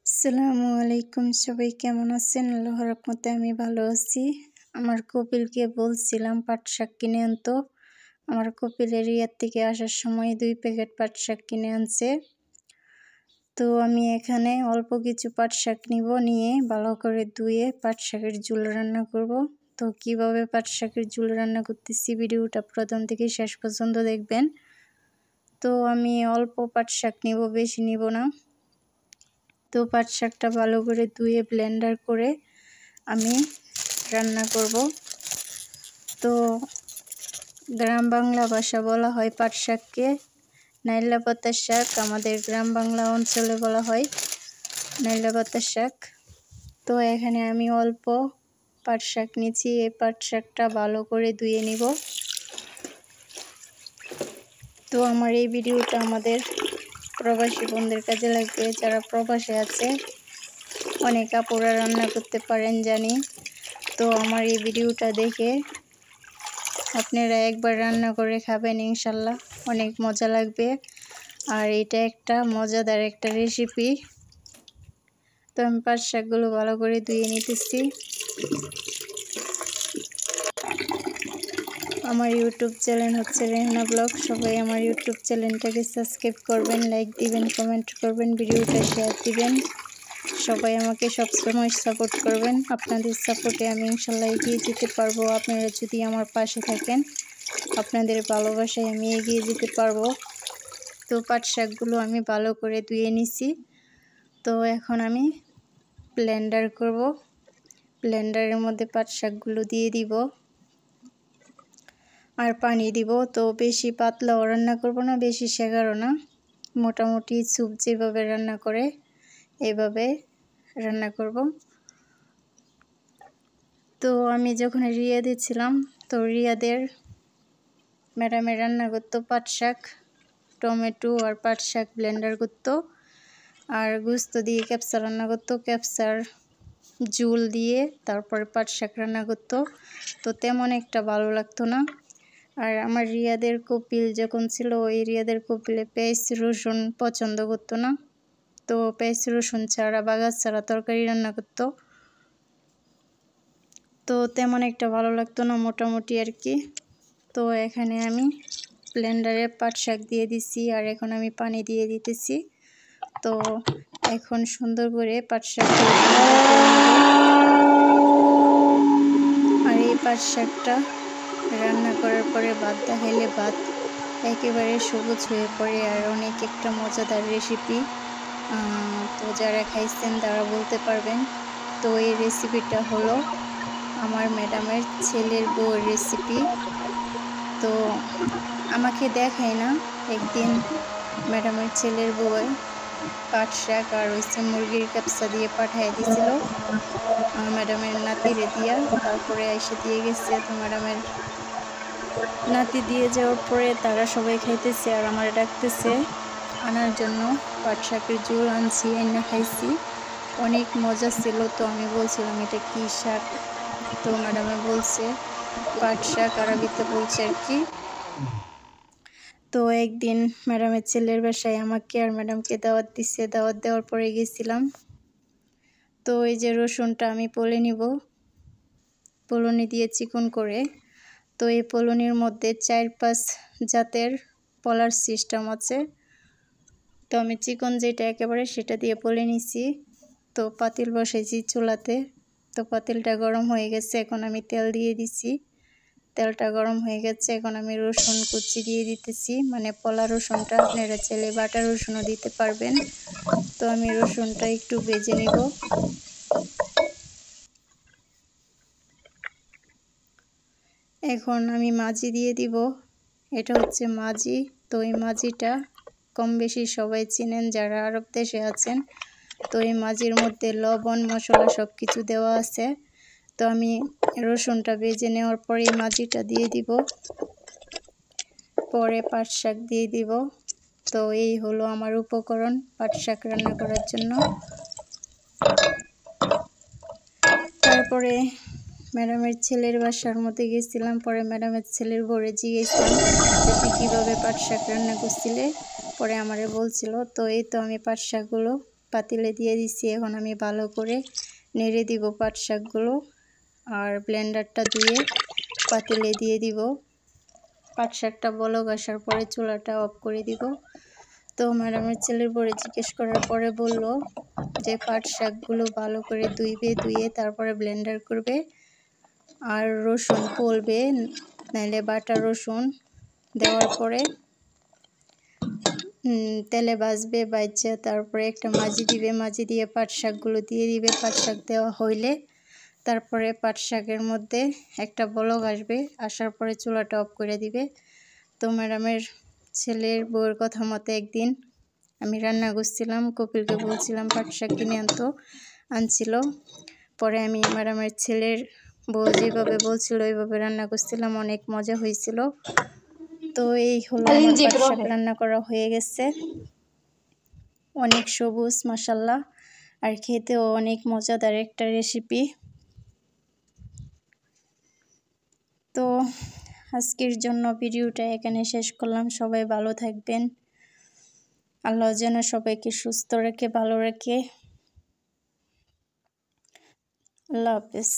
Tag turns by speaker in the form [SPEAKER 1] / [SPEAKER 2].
[SPEAKER 1] আসসালামু আলাইকুম, সবাই কেমন আছেন? আল্লাহর রহমতে আমি ভালো আছি। আমার কপিলকে বলছিলাম পাট শাক কিনে আনতো। আমার কপিলের রিয়াদ থেকে আসার সময় 2 প্যাকেট পাট শাক কিনে আনছে। তো আমি এখানে অল্প কিছু পাট শাক নিয়ে ভালো করে ধুয়ে পাট শাকের ঝোল রান্না করব। তো কিভাবে পাট শাকের ঝোল রান্না করতেছি ভিডিওটা প্রথম থেকে শেষ পর্যন্ত দেখবেন। তো আমি অল্প পাট শাক নিব, বেশি নিব না। তো পাট শাকটা ভালো করে ধুয়ে ব্লেন্ডার করে আমি রান্না করব। তো গ্রাম বাংলা ভাষা বলা হয় পাট শাককে নাইলা পাতার শাক, আমাদের গ্রাম বাংলা অঞ্চলে বলা হয় নাইলা পাতার শাক। তো এখানে আমি অল্প পাট শাক নিয়েছি, এই পাট শাকটা ভালো করে ধুয়ে নিব। তো আমার এই ভিডিওটা আমাদের প্রবাসী বোনদের কাজে লাগবে, যারা প্রবাসে আছে। অনেক আপুরা রান্না করতে পারেন জানি। তো আমার এই ভিডিওটা দেখে আপনারা একবার রান্না করে খাবেন, ইনশাল্লাহ অনেক মজা লাগবে। আর এটা একটা মজাদার একটা রেসিপি। তো আমি পাট শাকগুলো ভালো করে ধুয়ে নিতেছি। আমার ইউটিউব চ্যানেল হচ্ছে রেহানা ব্লগ। সবাই আমার ইউটিউব চ্যানেলটাকে সাবস্ক্রাইব করবেন, লাইক দিবেন, কমেন্ট করবেন, ভিডিওটা শেয়ার দিবেন। সবাই আমাকে সবসময় সাপোর্ট করবেন। আপনাদের সাপোর্টে আমি ইনশাল্লাহ এগিয়ে যেতে পারবো। আপনারা যদি আমার পাশে থাকেন, আপনাদের ভালোবাসায় আমি এগিয়ে যেতে পারবো। তো পাট শাকগুলো আমি ভালো করে ধুয়ে নিছি। তো এখন আমি ব্লেন্ডার করব। ব্লেন্ডারের মধ্যে পাট শাকগুলো দিয়ে দিব আর পানি দিব। তো বেশি পাতলাও রান্না করব না, বেশি সেগারও না, মোটামুটি স্যুপ যেভাবে রান্না করে এইভাবে রান্না করব। তো আমি যখন রিয়াদে ছিলাম, তো রিয়াদের ম্যাডামে রান্না করতো পাট শাক, টমেটো আর পাট শাক ব্লেন্ডার করতো, আর গোস্ত দিয়ে ক্যাপসা রান্না করতো, ক্যাপসার ঝোল দিয়ে তারপরে পাট শাক রান্না করতো। তো তেমন একটা ভালো লাগতো না। আর আমার রিয়াদের কপিল যখন ছিল, ওই রিয়াদের কপিলে পেঁয়াজ রসুন পছন্দ করতো না। তো পেঁয়াজ রসুন ছাড়া বাগার ছাড়া তরকারি রান্না করতো। তো তেমন একটা ভালো লাগতো না, মোটামুটি আর কি। তো এখানে আমি ব্লেন্ডারে পাট শাক দিয়ে দিছি, আর এখন আমি পানি দিয়ে দিতেছি। তো এখন সুন্দর করে পাট শাক, আর এই পাট শাকটা রান্না করার পরে ভাত দেখাইলে ভাত একেবারে সবুজ হয়ে পড়ে, আর অনেক একটা মজাদার রেসিপি। তো যারা খাইছেন তারা বলতে পারবেন। তো এই রেসিপিটা হলো আমার ম্যাডামের ছেলের বউয়ের রেসিপি। তো আমাকে দেখায় না, একদিন ম্যাডামের ছেলের বউয়ে পাট শাক আর মুরগির ক্যাপসা দিয়ে পাঠিয়ে দিয়েছিল ম্যাডামের নাতিরে দিয়া। তারপরে এসে দিয়ে গেছে। তো ম্যাডামের নাতি দিয়ে যাওয়ার পরে তারা সবাই খাইতেছে আর আমার ডাকতেছে আনার জন্য। পাট শাকের ঝোল আনছি, এনে খাইছি, অনেক মজা ছিল। তো আমি বলছিলাম এটা কি শাক, তো ম্যাডামে বলছে পাট শাক, আরবিতে বলছে আর কি। তো একদিন ম্যাডামের ছেলের বাসায় আমাকে আর ম্যাডামকে দাওয়াত দিছে। দাওয়াত দেওয়ার পরে গেছিলাম। তো এই যে রসুনটা আমি পলে নিব, পলনি দিয়ে চিকন করে। তো এই পলনির মধ্যে 4-5 জাতের পলার সিস্টেম আছে। তো আমি চিকন যেটা একেবারে সেটা দিয়ে পলে নিছি। তো পাতিল বসাইছি চুলাতে। তো পাতিলটা গরম হয়ে গেছে, এখন আমি তেল দিয়ে দিছি। তেলটা গরম হয়ে গেছে, এখন আমি রসুন কুচি দিয়ে দিতেছি, মানে পলা রসুনটা। আপনারা চাইলে বাটা রসুনও দিতে পারবেন। তো আমি রসুনটা একটু ভেজে নিব। এখন আমি মাজি দিয়ে দিব, এটা হচ্ছে মাজি। তো এই মাজিটা কম বেশি সবাই চিনেন যারা আরব দেশে আছেন। তো এই মাজির মধ্যে লবণ মশলা সব কিছু দেওয়া আছে। তো আমি রসুনটা ভেজে নেওয়ার পরে এই মাজিটা দিয়ে দিব, পরে পাট শাক দিয়ে দিব। তো এই হলো আমার উপকরণ পাট শাক রান্না করার জন্য। তারপরে ম্যাডামের ছেলের বাসার মধ্যে গেছিলাম। পরে ম্যাডামের ছেলের বউরে জিজ্ঞেসলাম যে তুই কীভাবে পাট শাক রান্না করছিলে। পরে আমারে বলছিল। তো এই তো আমি পাট শাকগুলো পাতিলে দিয়ে দিছি। এখন আমি ভালো করে নেড়ে দিব পাট শাকগুলো, আর ব্লেন্ডারটা ধুয়ে পাতিলে দিয়ে দিব। পাট শাকটা বলক আসার পরে চুলাটা অফ করে দিব। তো ম্যাডামের ছেলের পরে জিজ্ঞেস করার পরে বলল যে পাট শাকগুলো ভালো করে ধুয়ে তারপরে ব্লেন্ডার করবে, আর রসুন পলবে, নাইলে বাটা রসুন দেওয়ার পরে তেলে ভাজবে, ভাজা তারপরে একটা মাজি দিবে, মাজি দিয়ে পাট শাকগুলো দিয়ে দিবে। পাট শাক দেওয়া হইলে তারপরে পাট শাকের মধ্যে একটা বলক আসবে, আসার পরে চুলাটা অফ করে দিবে। তো ম্যাডামের ছেলের বউয়ের কথা মতো একদিন আমি রান্না করছিলাম, কপিলকে বলছিলাম পাট শাক কিনে আনছিল। পরে আমি ম্যাডামের ছেলের বউ যেভাবে বলছিল ওইভাবে রান্না করছিলাম, অনেক মজা হয়েছিল। তো এই হলো আমার পাট শাক রান্না করা হয়ে গেছে, অনেক সবুজ মাশাল্লাহ, আর খেতেও অনেক মজাদার একটা রেসিপি। তো আজকের জন্য ভিডিওটা এখানে শেষ করলাম। সবাই ভালো থাকবেন, আল্লাহ যেন সবাইকে সুস্থ রেখে ভালো রেখে। আল্লাহ হাফেজ।